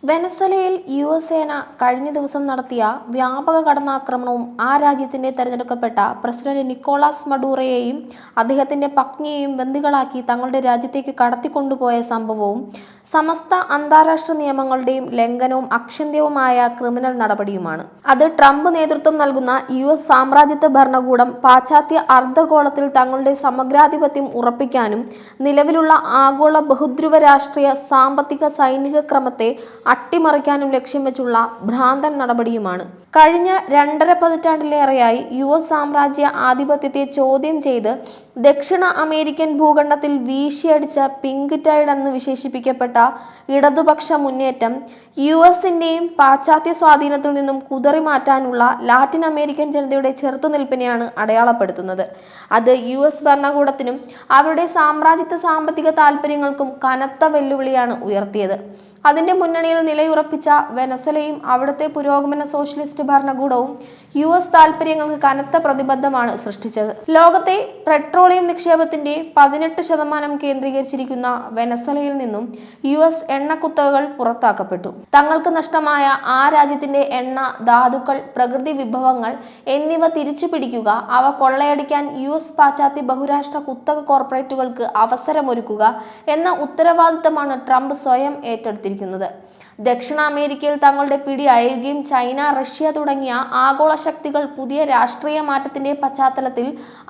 വെനസ്വലയിൽ സേന കഴിഞ്ഞ ദിവസം നടത്തിയ വ്യാപക കടന്നാക്രമണവും ആ രാജ്യത്തിന്റെ തെരഞ്ഞെടുക്കപ്പെട്ട പ്രസിഡന്റ് നിക്കോളാസ് മഡൂറോയെയും അദ്ദേഹത്തിന്റെ പത്നിയെയും ബന്ദികളാക്കി തങ്ങളുടെ രാജ്യത്തേക്ക് കടത്തിക്കൊണ്ടുപോയ സംഭവവും സമസ്ത അന്താരാഷ്ട്ര നിയമങ്ങളുടെയും ലംഘനവും അക്ഷന്ത്യവുമായ ക്രിമിനൽ നടപടിയുമാണ്. അത് ട്രംപ് നേതൃത്വം നൽകുന്ന സാമ്രാജ്യത്വ ഭരണകൂടം പാശ്ചാത്യ അർദ്ധഗോളത്തിൽ തങ്ങളുടെ സമഗ്രാധിപത്യം ഉറപ്പിക്കാനും നിലവിലുള്ള ആഗോള ബഹുദ്രുവ രാഷ്ട്രീയ സാമ്പത്തിക സൈനിക ക്രമത്തെ അട്ടിമറിക്കാനും ലക്ഷ്യം വെച്ചുള്ള ഭ്രാന്തൻ നടപടിയുമാണ്. കഴിഞ്ഞ 2.5 പതിറ്റാണ്ടിലേറെയായി സാമ്രാജ്യ ആധിപത്യത്തെ ചോദ്യം ചെയ്ത് ദക്ഷിണ അമേരിക്കൻ ഭൂഖണ്ഡത്തിൽ വീശിയടിച്ച പിങ്ക് ടൈഡ് എന്ന് വിശേഷിപ്പിക്കപ്പെട്ട ഇടതുപക്ഷ മുന്നേറ്റം യുഎസിന്റെയും പാശ്ചാത്യ സ്വാധീനത്തിൽ നിന്നും കുതറി മാറ്റാനുള്ള ലാറ്റിൻ അമേരിക്കൻ ജനതയുടെ ചെറുത്തുനിൽപ്പിനെയാണ് അടയാളപ്പെടുത്തുന്നത്. അത് ഭരണകൂടത്തിനും അവരുടെ സാമ്രാജ്യത്വ സാമ്പത്തിക താൽപര്യങ്ങൾക്കും കനത്ത വെല്ലുവിളിയാണ് ഉയർത്തിയത്. അതിന്റെ മുന്നണിയിൽ നിലയുറപ്പിച്ച വെനസ്വലയും അവിടുത്തെ പുരോഗമന സോഷ്യലിസ്റ്റ് ഭരണകൂടവും താൽപര്യങ്ങൾക്ക് കനത്ത പ്രതിബദ്ധമാണ് സൃഷ്ടിച്ചത്. ലോകത്തെ പെട്രോളിയം നിക്ഷേപത്തിന്റെ 18% കേന്ദ്രീകരിച്ചിരിക്കുന്ന വെനസ്വലയിൽ നിന്നും എണ്ണക്കുത്തകകൾ പുറത്താക്കപ്പെട്ടു. തങ്ങൾക്ക് നഷ്ടമായ ആ രാജ്യത്തിന്റെ എണ്ണ, ധാതുക്കൾ, പ്രകൃതി വിഭവങ്ങൾ എന്നിവ തിരിച്ചു പിടിക്കുക, അവ കൊള്ളയടിക്കാൻ പാശ്ചാത്യ ബഹുരാഷ്ട്ര കുത്തക കോർപ്പറേറ്റുകൾക്ക് അവസരമൊരുക്കുക എന്ന ഉത്തരവാദിത്തമാണ് ട്രംപ് സ്വയം ഏറ്റെടുത്തിരിക്കുന്നത്. ദക്ഷിണ അമേരിക്കയിൽ തങ്ങളുടെ പിടി അയയുകയും ചൈന, റഷ്യ തുടങ്ങിയ ആഗോള ശക്തികൾ പുതിയ രാഷ്ട്രീയ മാറ്റത്തിന്റെ പശ്ചാത്തലത്തിൽ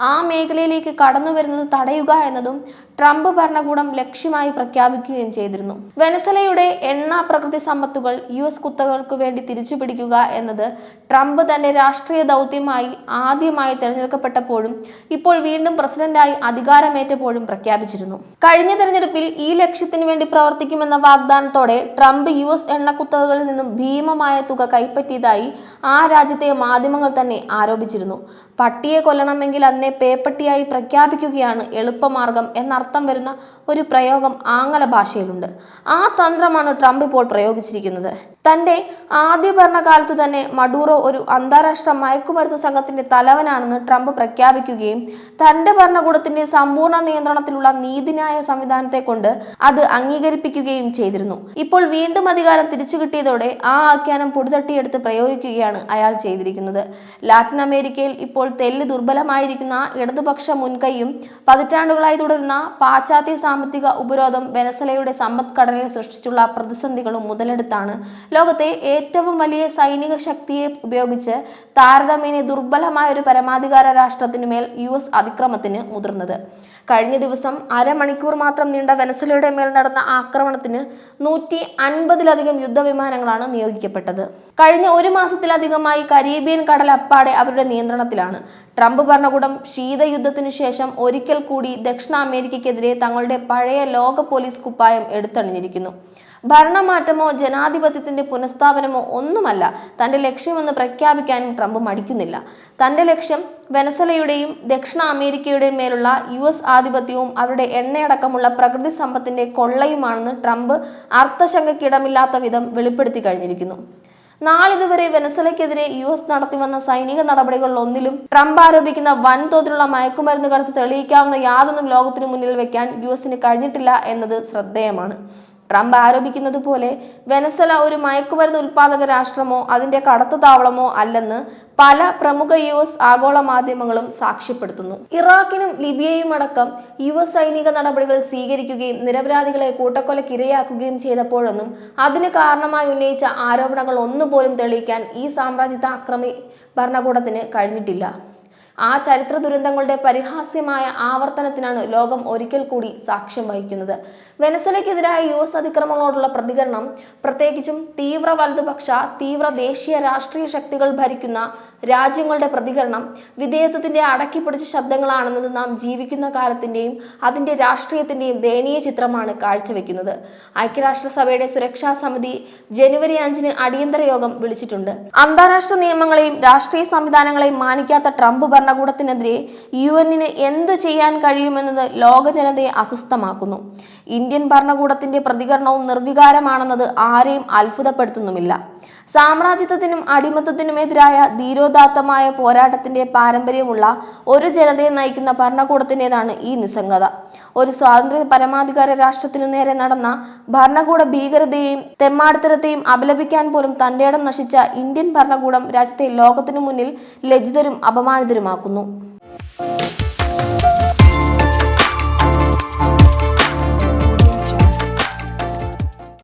ആ മേഖലയിലേക്ക് കടന്നു വരുന്നത് തടയുക എന്നതും ട്രംപ് ഭരണകൂടം ലക്ഷ്യമായി പ്രഖ്യാപിക്കുകയും ചെയ്തിരുന്നു. വെനസ്വലയുടെ എണ്ണ, പ്രകൃതി സമ്പത്തുകൾ കുത്തകൾക്ക് വേണ്ടി തിരിച്ചുപിടിക്കുക എന്നത് ട്രംപ് തന്റെ രാഷ്ട്രീയ ദൗത്യമായി ആദ്യമായി തെരഞ്ഞെടുക്കപ്പെട്ടപ്പോഴും ഇപ്പോൾ വീണ്ടും പ്രസിഡന്റായി അധികാരമേറ്റപ്പോഴും പ്രഖ്യാപിച്ചിരുന്നു. കഴിഞ്ഞ തെരഞ്ഞെടുപ്പിൽ ഈ ലക്ഷ്യത്തിനു വേണ്ടി പ്രവർത്തിക്കുമെന്ന വാഗ്ദാനത്തോടെ ട്രംപ് എണ്ണക്കുത്തകകളിൽ നിന്നും ഭീമമായ തുക കൈപ്പറ്റിയതായി ആ രാജ്യത്തെ മാധ്യമങ്ങൾ തന്നെ ആരോപിച്ചിരുന്നു. പട്ടിയെ കൊല്ലണമെങ്കിൽ അതിനെ പേപ്പട്ടിയായി പ്രഖ്യാപിക്കുകയാണ് എളുപ്പമാർഗം എന്നർത്ഥം വരുന്ന ഒരു പ്രയോഗം ആംഗല ഭാഷയിലുണ്ട്. ആ തന്ത്രമാണ് ട്രംപ് ഇപ്പോൾ പ്രയോഗിച്ചിരിക്കുന്നത്. തന്റെ ആദ്യ ഭരണകാലത്തു തന്നെ മഡൂറോ ഒരു അന്താരാഷ്ട്ര മയക്കുമരുന്ന് സംഘത്തിന്റെ തലവനാണെന്ന് ട്രംപ് പ്രഖ്യാപിക്കുകയും തന്റെ ഭരണകൂടത്തിന്റെ സമ്പൂർണ്ണ നിയന്ത്രണത്തിലുള്ള നീതിന്യായ സംവിധാനത്തെ കൊണ്ട് അത് അംഗീകരിപ്പിക്കുകയും ചെയ്തിരുന്നു. ഇപ്പോൾ വീണ്ടും അധികാരം തിരിച്ചു കിട്ടിയതോടെ ആ ആഖ്യാനം പൊടിതട്ടിയെടുത്ത് പ്രയോഗിക്കുകയാണ് അയാൾ ചെയ്തിരിക്കുന്നത്. ലാറ്റിൻ അമേരിക്കയിൽ ഇപ്പോൾ തെല്ല് ദുർബലമായിരിക്കുന്ന ഇടതുപക്ഷ മുൻകൈയും പതിറ്റാണ്ടുകളായി തുടരുന്ന പാശ്ചാത്യ സാമ്പത്തിക ഉപരോധം വെനസ്വലയുടെ സമ്പദ്ഘടനയിൽ സൃഷ്ടിച്ചുള്ള പ്രതിസന്ധികളും മുതലെടുത്താണ് ലോകത്തെ ഏറ്റവും വലിയ സൈനിക ശക്തിയെ ഉപയോഗിച്ച് താരതമ്യേന ദുർബലമായ ഒരു പരമാധികാര രാഷ്ട്രത്തിനുമേൽ അതിക്രമത്തിന് മുതിർന്നത്. കഴിഞ്ഞ ദിവസം അരമണിക്കൂർ മാത്രം നീണ്ട വെനസ്വലയുടെ മേൽ നടന്ന ആക്രമണത്തിന് 150-ലധികം യുദ്ധവിമാനങ്ങളാണ് നിയോഗിക്കപ്പെട്ടത്. കഴിഞ്ഞ 1 മാസത്തിലധികമായി കരീബിയൻ കടൽ അപ്പാടെ അവരുടെ നിയന്ത്രണത്തിലാണ്. ട്രംപ് ഭരണകൂടം ശീതയുദ്ധത്തിനു ശേഷം ഒരിക്കൽ കൂടി ദക്ഷിണ അമേരിക്കയ്ക്കെതിരെ തങ്ങളുടെ പഴയ ലോക പോലീസ് കുപ്പായം എടുത്തണിഞ്ഞിരിക്കുന്നു. ഭരണമാറ്റമോ ജനാധിപത്യത്തിന്റെ പുനഃസ്ഥാപനമോ ഒന്നുമല്ല തന്റെ ലക്ഷ്യമെന്ന് പ്രഖ്യാപിക്കാനും ട്രംപ് മടിക്കുന്നില്ല. തന്റെ ലക്ഷ്യം വെനസ്വലയുടെയും ദക്ഷിണ അമേരിക്കയുടെയും മേലുള്ള ആധിപത്യവും അവരുടെ എണ്ണയടക്കമുള്ള പ്രകൃതി സമ്പത്തിന്റെ കൊള്ളയുമാണെന്ന് ട്രംപ് അർത്ഥശങ്കയ്ക്കിടമില്ലാത്ത വിധം വെളിപ്പെടുത്തി കഴിഞ്ഞിരിക്കുന്നു. നാളിതുവരെ വെനസ്വലയ്ക്കെതിരെ നടത്തിവന്ന സൈനിക നടപടികളിലൊന്നിലും ട്രംപ് ആരോപിക്കുന്ന വൻതോതിലുള്ള മയക്കുമരുന്ന് കടത്ത് തെളിയിക്കാവുന്ന യാതൊന്നും ലോകത്തിനു മുന്നിൽ വെക്കാൻ കഴിഞ്ഞിട്ടില്ല എന്നത് ശ്രദ്ധേയമാണ്. ട്രംപ് ആരോപിക്കുന്നത് പോലെ വെനസ്വല ഒരു മയക്കുമരുന്ന് ഉൽപാദക രാഷ്ട്രമോ അതിന്റെ കടത്തുതാവളമോ അല്ലെന്ന് പല പ്രമുഖ ആഗോള മാധ്യമങ്ങളും സാക്ഷ്യപ്പെടുത്തുന്നു. ഇറാഖിനും ലിബിയയും അടക്കം സൈനിക നടപടികൾ സ്വീകരിക്കുകയും നിരപരാധികളെ കൂട്ടക്കൊലക്കിരയാക്കുകയും ചെയ്തപ്പോഴൊന്നും അതിന് കാരണമായി ഉന്നയിച്ച ആരോപണങ്ങൾ ഒന്നുപോലും തെളിയിക്കാൻ ഈ സാമ്രാജ്യത്വ ആക്രമി ഭരണകൂടത്തിന് കഴിഞ്ഞിട്ടില്ല. ആ ചരിത്ര ദുരന്തങ്ങളുടെ പരിഹാസ്യമായ ആവർത്തനത്തിനാണ് ലോകം ഒരിക്കൽ കൂടി സാക്ഷ്യം വഹിക്കുന്നത്. വെനസ്വലയ്ക്കെതിരായ അതിക്രമങ്ങളോടുള്ള പ്രതികരണം, പ്രത്യേകിച്ചും തീവ്ര വലതുപക്ഷ തീവ്ര ദേശീയ രാഷ്ട്രീയ ശക്തികൾ ഭരിക്കുന്ന രാജ്യങ്ങളുടെ പ്രതികരണം വിധേയത്വത്തിന്റെ അടക്കിപ്പിടിച്ച ശബ്ദങ്ങളാണെന്നത് നാം ജീവിക്കുന്ന കാലത്തിന്റെയും അതിന്റെ രാഷ്ട്രീയത്തിന്റെയും ദയനീയ ചിത്രമാണ് കാഴ്ചവെക്കുന്നത്. ഐക്യരാഷ്ട്രസഭയുടെ സുരക്ഷാ സമിതി ജനുവരി 5-ന് അടിയന്തര യോഗം വിളിച്ചിട്ടുണ്ട്. അന്താരാഷ്ട്ര നിയമങ്ങളെയും രാഷ്ട്രീയ സംവിധാനങ്ങളെയും മാനിക്കാത്ത ട്രംപ് ഭരണകൂടത്തിനെതിരെ യുഎന്നിന് എന്തു ചെയ്യാൻ കഴിയുമെന്നത് ലോക ജനതയെ അസ്വസ്ഥമാക്കുന്നു. ഇന്ത്യൻ ഭരണകൂടത്തിന്റെ പ്രതികരണവും നിർവികാരമാണെന്നത് ആരെയും അത്ഭുതപ്പെടുത്തുന്നുമില്ല. സാമ്രാജ്യത്വത്തിനും അടിമത്തത്തിനുമെതിരായ ധീരോദാത്തമായ പോരാട്ടത്തിന്റെ പാരമ്പര്യമുള്ള ഒരു ജനതയെ നയിക്കുന്ന ഭരണകൂടത്തിൻ്റെതാണ് ഈ നിസ്സംഗത. ഒരു സ്വാതന്ത്ര്യ പരമാധികാര രാഷ്ട്രത്തിനു നേരെ നടന്ന ഭരണകൂട ഭീകരതയെയും തെമ്മാടിത്തരത്തെയും അപലപിക്കാൻ പോലും തന്റേടം നശിച്ച ഇന്ത്യൻ ഭരണകൂടം രാജ്യത്തെ ലോകത്തിനു മുന്നിൽ ലജ്ജിതരും അപമാനിതരുമാക്കുന്നു.